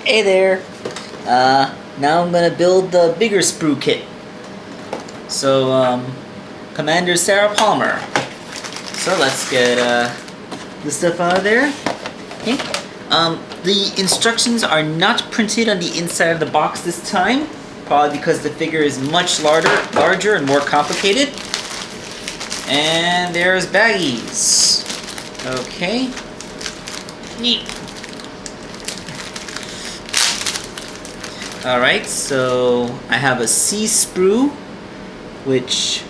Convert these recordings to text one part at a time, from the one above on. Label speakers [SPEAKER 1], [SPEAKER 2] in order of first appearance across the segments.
[SPEAKER 1] Hey there! Now I'm gonna build the bigger sprue kit. So, Commander Sarah Palmer. So let's get the stuff out of there. Okay. The instructions are not printed on the inside of the box this time, probably because the figure is much larger and more complicated. And there's baggies. Okay. Neat. Alright, so I have a C sprue, which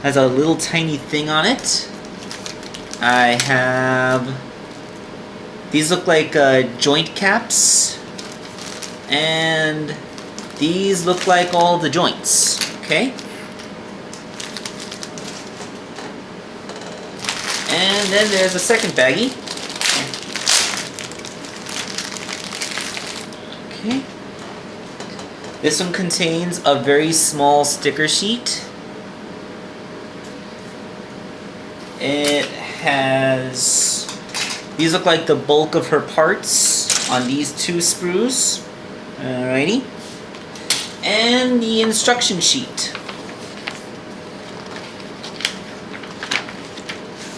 [SPEAKER 1] has a little tiny thing on it. I have... these look like joint caps. And these look like all the joints, okay? And then there's a second baggie. Okay. This one contains a very small sticker sheet. It has... these look like the bulk of her parts on these two sprues. Alrighty. And the instruction sheet.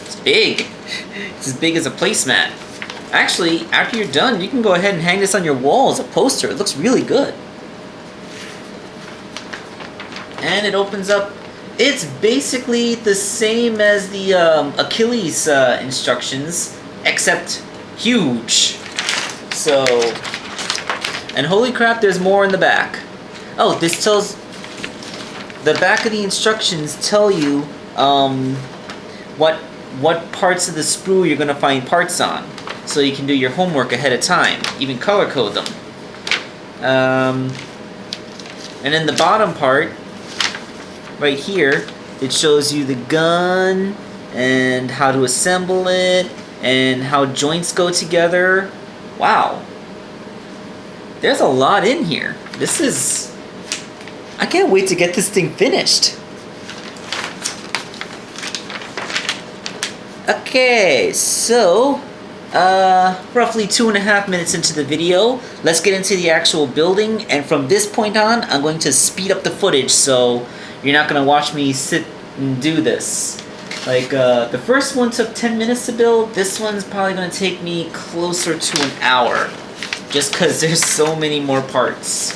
[SPEAKER 1] It's big. It's as big as a placemat. Actually, after you're done, you can go ahead and hang this on your wall as a poster. It looks really good. And it opens up. It's basically the same as the Achilles instructions, except huge. So, and holy crap, there's more in the back. Oh, this tells... the back of the instructions tell you what parts of the sprue you're going to find parts on. So you can do your homework ahead of time, even color code them. And in the bottom part, right here, it shows you the gun and how to assemble it and how joints go together. Wow. There's a lot in here. This is... I can't wait to get this thing finished. Okay, so roughly 2.5 minutes into the video, let's get into the actual building, and from this point on, I'm going to speed up the footage, so you're not going to watch me sit and do this. Like, the first one took 10 minutes to build, this one's probably going to take me closer to an hour, just because there's so many more parts.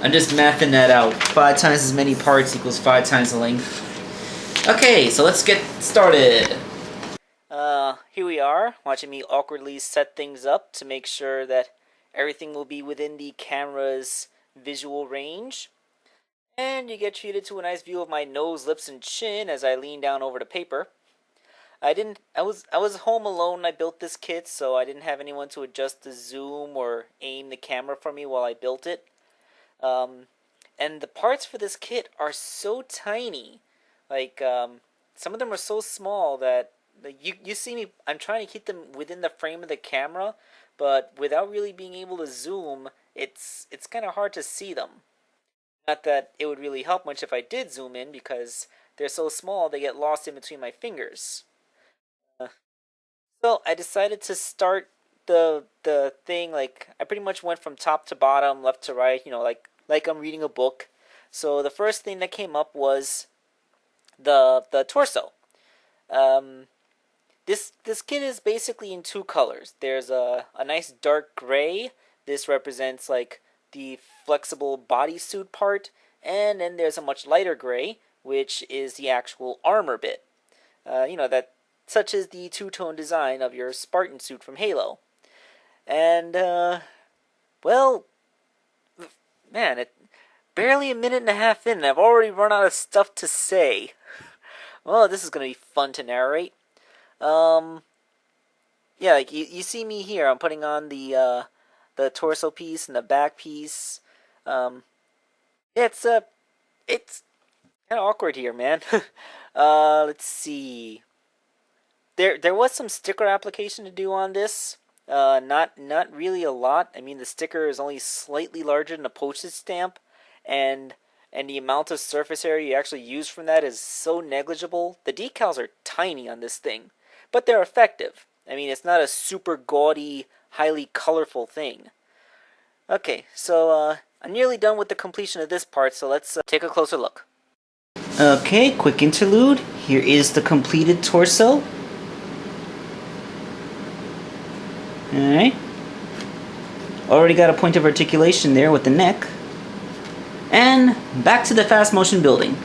[SPEAKER 1] I'm just mathing that out. 5 times as many parts equals 5 times the length. Okay, so let's get started. Here we are, watching me awkwardly set things up to make sure that everything will be within the camera's visual range. And you get treated to a nice view of my nose, lips, and chin as I lean down over the paper. I was home alone when I built this kit, so I didn't have anyone to adjust the zoom or aim the camera for me while I built it. And the parts for this kit are so tiny. Like, some of them are so small that you see me, I'm trying to keep them within the frame of the camera, but without really being able to zoom, it's kind of hard to see them. Not that it would really help much if I did zoom in, because they're so small they get lost in between my fingers. So I decided to start the thing, like, I pretty much went from top to bottom, left to right, you know, like I'm reading a book. So the first thing that came up was the torso. This kit is basically in 2 colors. There's a nice dark gray. This represents like the flexible bodysuit part, and then there's a much lighter gray, which is the actual armor bit. You know, that such as the two-tone design of your Spartan suit from Halo. And well, man, barely a minute and a half in, and I've already run out of stuff to say. Well, this is gonna be fun to narrate. Yeah, like you see me here. I'm putting on the torso piece and the back piece. Yeah, it's kind of awkward here, man. Let's see. There was some sticker application to do on this. Not really a lot. I mean, the sticker is only slightly larger than a postage stamp, and the amount of surface area you actually use from that is so negligible. The decals are tiny on this thing, but they're effective. I mean, it's not a super gaudy, highly colorful thing. Okay, so I'm nearly done with the completion of this part, so let's take a closer look. Okay, quick interlude. Here is the completed torso. Alright. Already got a point of articulation there with the neck. And back to the fast motion building.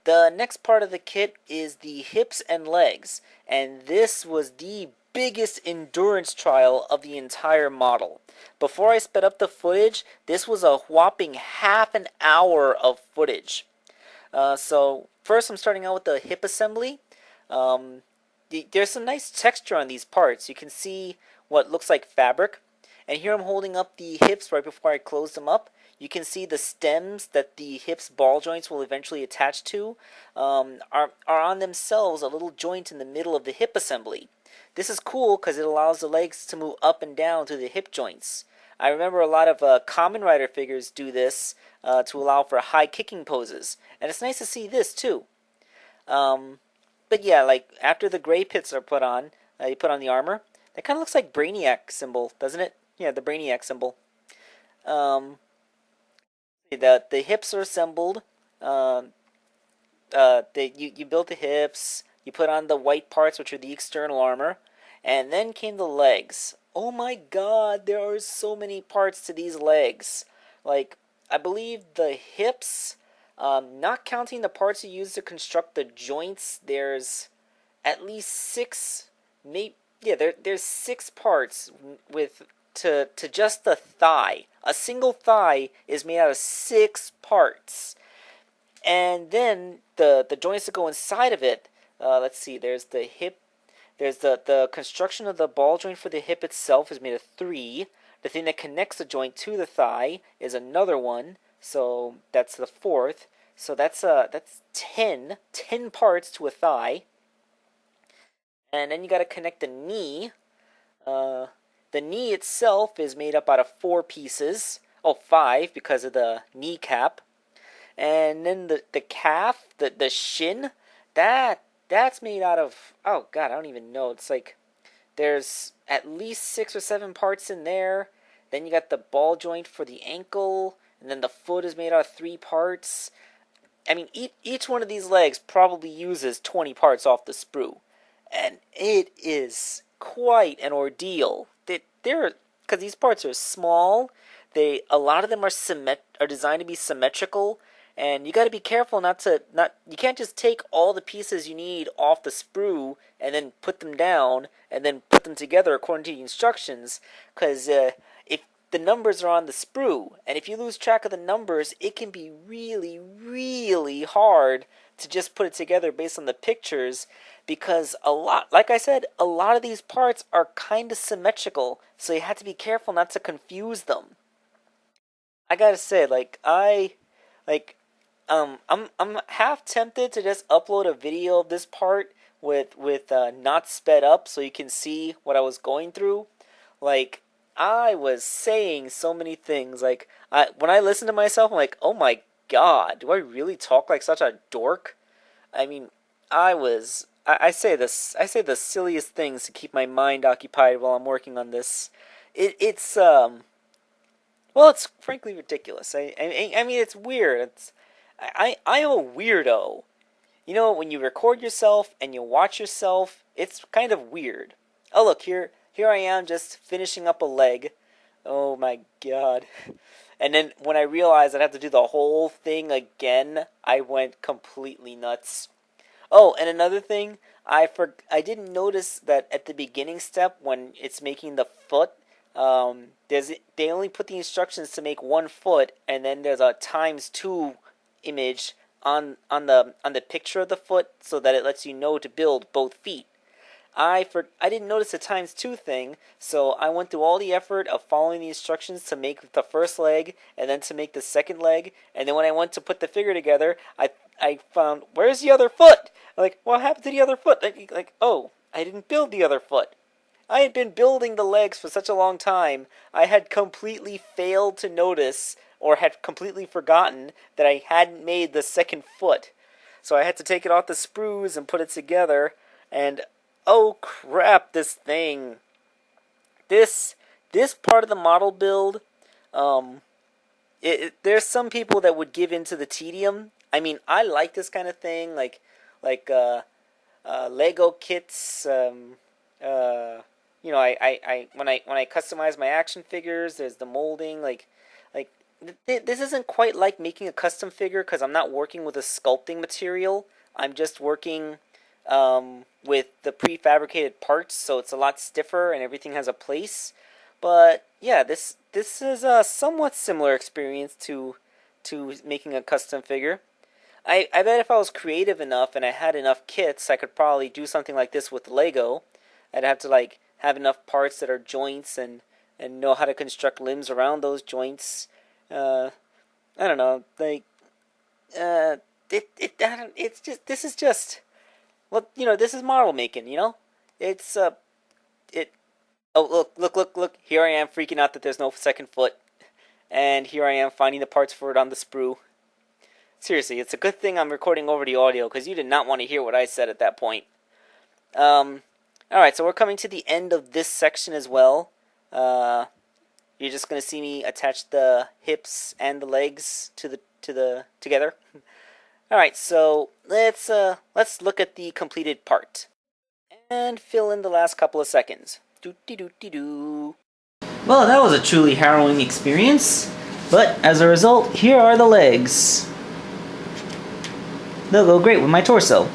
[SPEAKER 1] The next part of the kit is the hips and legs, and this was the biggest endurance trial of the entire model. Before I sped up the footage, this was a whopping half an hour of footage. So first I'm starting out with the hip assembly. There's some nice texture on these parts. You can see what looks like fabric. And here I'm holding up the hips right before I close them up. You can see the stems that the hips ball joints will eventually attach to are on themselves a little joint in the middle of the hip assembly. This is cool because it allows the legs to move up and down through the hip joints. I remember a lot of Kamen Rider figures do this to allow for high kicking poses. And it's nice to see this too. But yeah, like after the gray pits are put on, you put on the armor. That kind of looks like Brainiac symbol, doesn't it? Yeah, the Brainiac symbol. The hips are assembled. You built the hips. You put on the white parts, which are the external armor, and then came the legs. Oh my God, there are so many parts to these legs. Like I believe the hips, not counting the parts you use to construct the joints, there's at least six. There's 6 parts to just the thigh. A single thigh is made out of 6 parts. And then the joints that go inside of it, let's see, there's the hip, there's the construction of the ball joint for the hip itself is made of 3. The thing that connects the joint to the thigh is another one, so that's the 4th. So that's 10 parts to a thigh. And then you got to connect the knee. The knee itself is made up out of 4 pieces. Oh, 5 because of the kneecap. And then the calf, the shin, that's made out of, oh God, I don't even know. It's like there's at least 6 or 7 parts in there. Then you got the ball joint for the ankle, and then the foot is made out of 3 parts. I mean, each one of these legs probably uses 20 parts off the sprue. And it is quite an ordeal. Because these parts are small. A lot of them are designed to be symmetrical, and you got to be careful you can't just take all the pieces you need off the sprue and then put them down and then put them together according to the instructions. Because if the numbers are on the sprue, and if you lose track of the numbers, it can be really, really hard to just put it together based on the pictures, because like I said, a lot of these parts are kind of symmetrical, so you have to be careful not to confuse them. I gotta say, I'm half tempted to just upload a video of this part with not sped up, so you can see what I was going through. Like, I was saying so many things. Like, when I listen to myself, I'm like, oh my God, do I really talk like such a dork? I mean, I say the silliest things to keep my mind occupied while I'm working on this. It's frankly ridiculous. I mean, it's weird. I'm a weirdo. You know, when you record yourself and you watch yourself, it's kind of weird. Oh look, here I am just finishing up a leg. Oh my God. And then when I realized I'd have to do the whole thing again, I went completely nuts. Oh, and another thing, I didn't notice that at the beginning step when it's making the foot, they only put the instructions to make 1 foot, and then there's a ×2 image on the picture of the foot, so that it lets you know to build both feet. I didn't notice the ×2 thing, so I went through all the effort of following the instructions to make the first leg and then to make the second leg, and then when I went to put the figure together, I found, where's the other foot? Like, what happened to the other foot? Oh, I didn't build the other foot. I had been building the legs for such a long time, I had completely failed to notice, or had completely forgotten, that I hadn't made the second foot. So I had to take it off the sprues and put it together, and oh crap, this thing. This part of the model build,
[SPEAKER 2] There's some people that would give into the tedium. I mean, I like this kind of thing, like Lego kits. When I customize my action figures, there's the molding. This isn't quite like making a custom figure because I'm not working with a sculpting material. I'm just working with the prefabricated parts, so it's a lot stiffer and everything has a place. But yeah, this is a somewhat similar experience to making a custom figure. I bet if I was creative enough and I had enough kits, I could probably do something like this with Lego. I'd have to have enough parts that are joints and know how to construct limbs around those joints. I don't know, it's just this is just well, this is model making. It's it. Oh, look! Here I am freaking out that there's no second foot, and here I am finding the parts for it on the sprue. Seriously, it's a good thing I'm recording over the audio because you did not want to hear what I said at that point. Alright, so we're coming to the end of this section as well. You're just gonna see me attach the hips and the legs together. Alright, so let's look at the completed part and fill in the last couple of seconds. Doo-dee-doo-dee-doo.
[SPEAKER 1] Well, that was a truly harrowing experience, but as a result, here are the legs. They'll go great with my torso.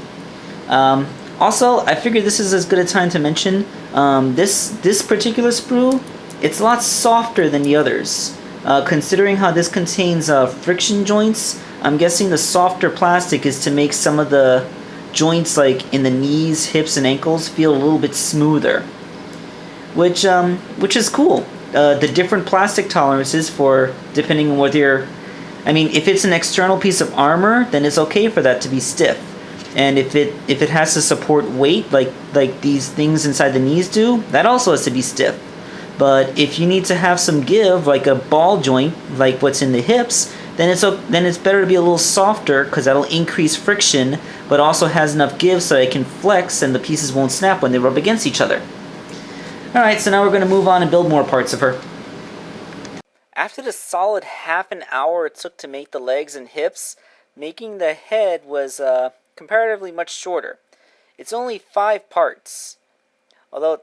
[SPEAKER 1] Also, I figured this is as good a time to mention this particular sprue. It's a lot softer than the others. Considering how this contains friction joints, I'm guessing the softer plastic is to make some of the joints, like in the knees, hips, and ankles, feel a little bit smoother. Which is cool. The different plastic tolerances for depending on whether you're. I mean, if it's an external piece of armor, then it's okay for that to be stiff. And if it has to support weight, like these things inside the knees do, that also has to be stiff. But if you need to have some give, like a ball joint, like what's in the hips, then it's better to be a little softer because that'll increase friction, but also has enough give so it can flex and the pieces won't snap when they rub against each other. All right, so now we're going to move on and build more parts of her.
[SPEAKER 2] After the solid half an hour it took to make the legs and hips, making the head was comparatively much shorter. It's only 5 parts. Although,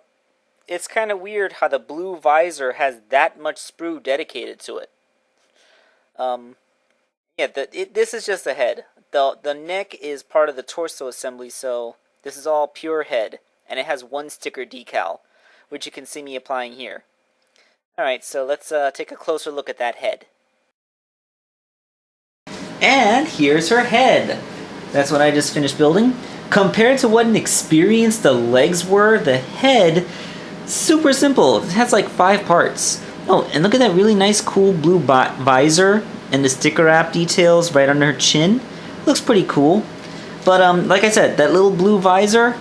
[SPEAKER 2] it's kind of weird how the blue visor has that much sprue dedicated to it. This is just the head. The neck is part of the torso assembly, so this is all pure head. And it has 1 sticker decal, which you can see me applying here. Alright, so let's take a closer look at that head.
[SPEAKER 1] And here's her head. That's what I just finished building. Compared to what an experience the legs were, the head, super simple. It has like 5 parts. Oh, and look at that really nice cool blue visor and the sticker wrap details right under her chin. Looks pretty cool. But like I said, that little blue visor,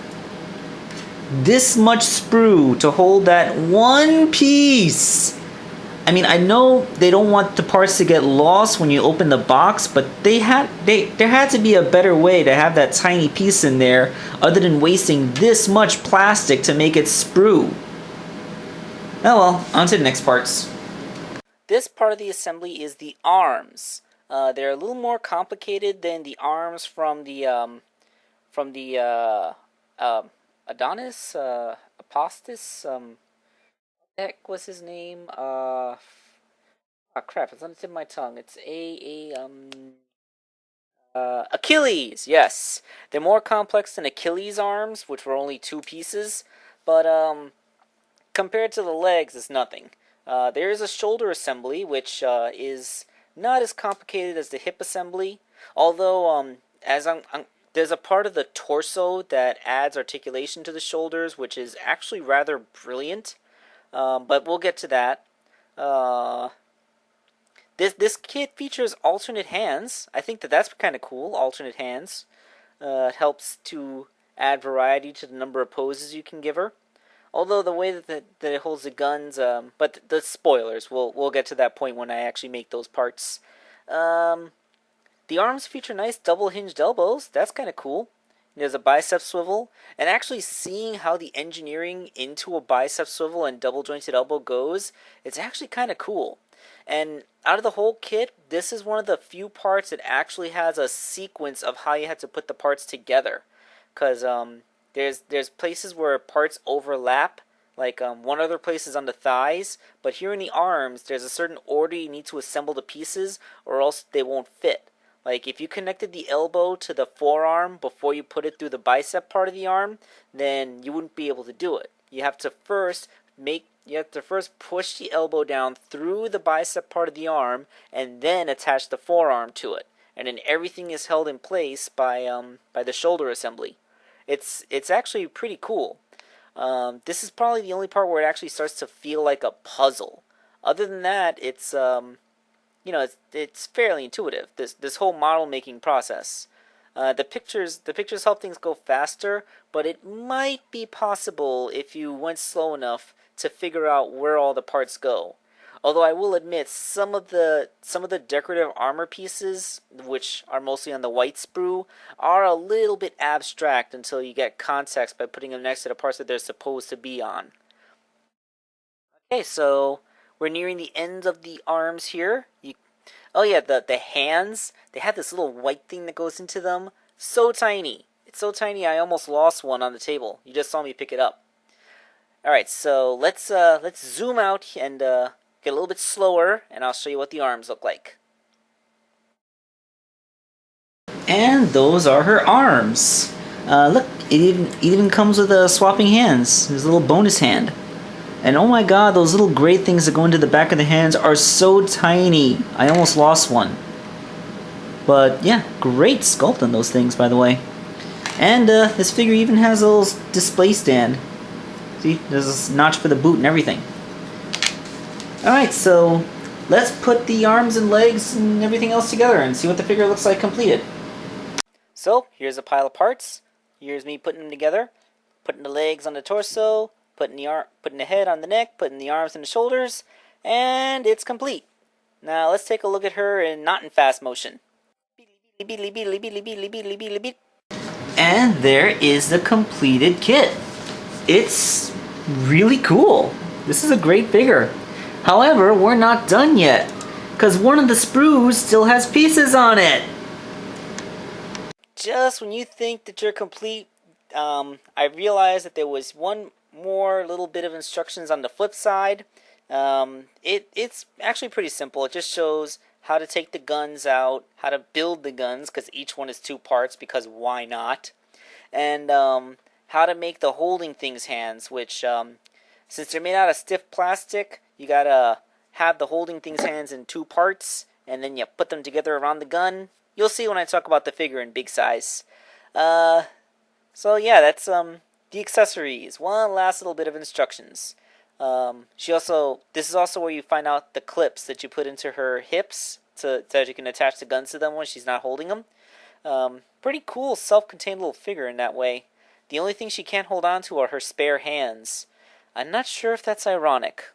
[SPEAKER 1] this much sprue to hold that one piece. I mean, I know they don't want the parts to get lost when you open the box, but there had to be a better way to have that tiny piece in there other than wasting this much plastic to make it sprue. Oh well, on to the next parts.
[SPEAKER 2] This part of the assembly is the arms. They're a little more complicated than the arms from the Adonis, Apostis, what the heck was his name? Crap, it's on the tip of my tongue. It's Achilles, yes. They're more complex than Achilles' arms, which were only 2 pieces, but, compared to the legs, it's nothing. There is a shoulder assembly, which, is not as complicated as the hip assembly, although, there's a part of the torso that adds articulation to the shoulders, which is actually rather brilliant. But we'll get to that. This kit features alternate hands. I think that's kind of cool, alternate hands. It helps to add variety to the number of poses you can give her. Although the way that it holds the guns, but the spoilers, we'll get to that point when I actually make those parts. The arms feature nice double-hinged elbows. That's kind of cool. There's a bicep swivel, and actually seeing how the engineering into a bicep swivel and double-jointed elbow goes, it's actually kind of cool. And out of the whole kit, this is one of the few parts that actually has a sequence of how you have to put the parts together. Because there's places where parts overlap, like one other place is on the thighs, but here in the arms, there's a certain order you need to assemble the pieces, or else they won't fit. Like if you connected the elbow to the forearm before you put it through the bicep part of the arm, then you wouldn't be able to do it. You have to first push the elbow down through the bicep part of the arm and then attach the forearm to it. And then everything is held in place by the shoulder assembly. It's actually pretty cool. This is probably the only part where it actually starts to feel like a puzzle. Other than that, it's fairly intuitive. This whole model making process. The pictures help things go faster, but it might be possible if you went slow enough to figure out where all the parts go. Although I will admit some of the decorative armor pieces, which are mostly on the white sprue, are a little bit abstract until you get context by putting them next to the parts that they're supposed to be on. Okay, so we're nearing the end of the arms here. Oh yeah, the hands, they have this little white thing that goes into them. So tiny. It's so tiny I almost lost one on the table. You just saw me pick it up. Alright, so let's zoom out and get a little bit slower, and I'll show you what the arms look like.
[SPEAKER 1] And those are her arms. Look, it even comes with swapping hands. There's a little bonus hand. And oh my god, those little gray things that go into the back of the hands are so tiny. I almost lost one. But yeah, great sculpt on those things, by the way. And this figure even has a little display stand. See, there's a notch for the boot and everything. Alright, so let's put the arms and legs and everything else together and see what the figure looks like completed.
[SPEAKER 2] So, here's a pile of parts. Here's me putting them together. Putting the legs on the torso, putting the head on the neck, putting the arms and the shoulders, and it's complete. Now let's take a look at her not in fast motion.
[SPEAKER 1] And there is the completed kit. It's really cool. This is a great figure. However, we're not done yet, because one of the sprues still has pieces on it.
[SPEAKER 2] Just when you think that you're complete, I realized that there was one more little bit of instructions on the flip side. It's actually pretty simple. It just shows how to take the guns out, how to build the guns, because each one is 2 parts, because why not? And how to make the holding things hands, which since they're made out of stiff plastic, you gotta have the holding things hands in 2 parts, and then you put them together around the gun. You'll see when I talk about the figure in big size. So yeah, that's the accessories. One last little bit of instructions. This is also where you find out the clips that you put into her hips so that you can attach the guns to them when she's not holding them. Pretty cool self-contained little figure in that way. The only thing she can't hold on to are her spare hands. I'm not sure if that's ironic.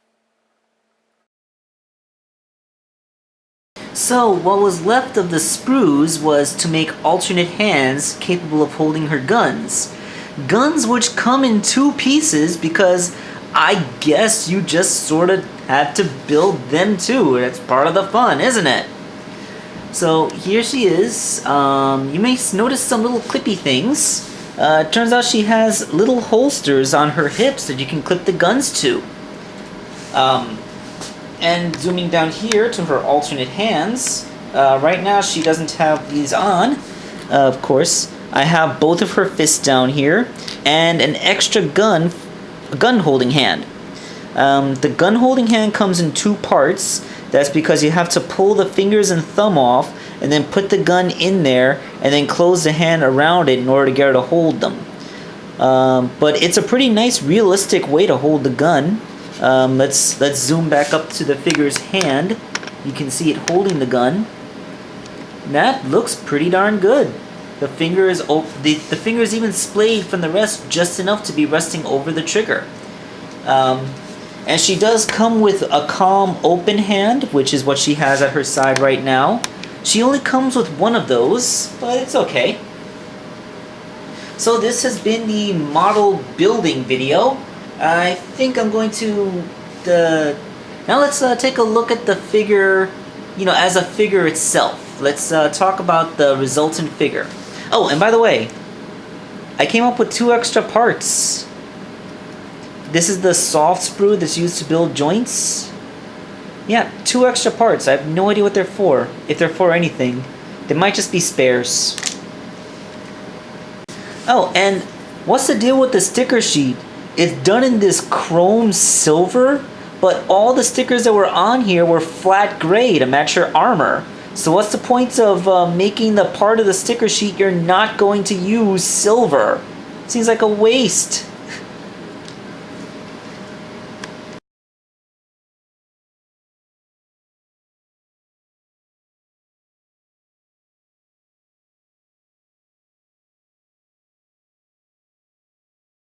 [SPEAKER 1] So what was left of the sprues was to make alternate hands capable of holding her guns. Guns which come in 2 pieces because I guess you just sort of had to build them too. That's part of the fun, isn't it? So here she is. You may notice some little clippy things. It turns out she has little holsters on her hips that you can clip the guns to. And zooming down here to her alternate hands, right now she doesn't have these on. Of course, I have both of her fists down here and an extra gun holding hand. The gun holding hand comes in 2 parts. That's because you have to pull the fingers and thumb off and then put the gun in there and then close the hand around it in order to get her to hold them. But it's a pretty nice realistic way to hold the gun. Let's zoom back up to the figure's hand. You can see it holding the gun. That looks pretty darn good. The finger is even splayed from the rest just enough to be resting over the trigger. And she does come with a calm open hand, which is what she has at her side right now. She only comes with one of those, but it's okay. So this has been the model building video. I think I'm going to Now let's take a look at the figure, as a figure itself. Let's talk about the resultant figure. Oh, and by the way, I came up with 2 extra parts. This is the soft sprue that's used to build joints. Yeah, 2 extra parts. I have no idea what they're for. If they're for anything. They might just be spares. Oh, and what's the deal with the sticker sheet? It's done in this chrome silver, but all the stickers that were on here were flat gray to match your armor. So what's the point of making the part of the sticker sheet you're not going to use silver? Seems like a waste.